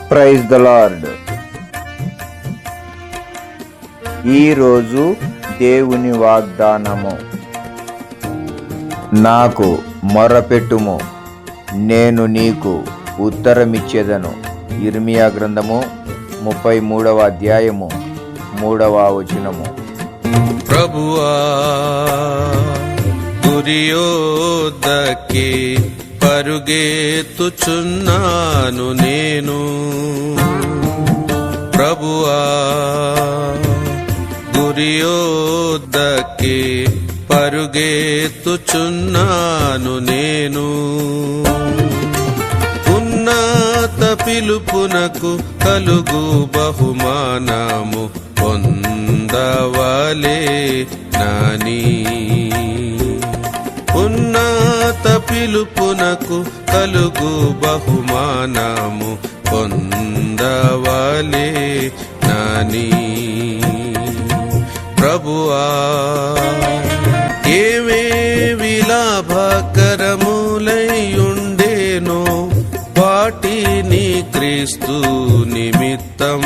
Praise the lord. ఈరోజు దేవుని వాగ్దానము. నాకు మొరపెట్టుము, నేను నీకు ఉత్తరమిచ్చేదను. ఇర్మియా గ్రంథము 33వ అధ్యాయము 3వ వచనము. ప్రభువా గురియోద్దకి పరుగెత్తుచున్నాను నేను. ప్రభువా గురియోద్దకి పరుగెత్తుచున్నాను నేను. ఉన్నత పిలుపునకు కలుగు బహుమానము పొందవలే నాని. ఉన్నత పిలుపునకు కలుగు బహుమానము పొందవలే నాని. ప్రభువా ఏవేవి లాభకరములైయుండేనో వాటిని క్రీస్తు నిమిత్తం.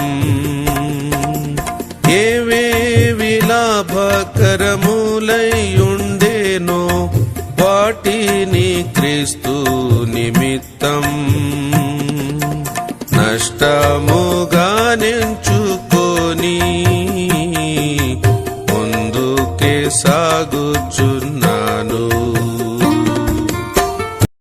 ఏవేవి లాభకరములైయుండేనో వాటిని క్రీస్తు నిమిత్తం నష్టముగా నెంచుకొని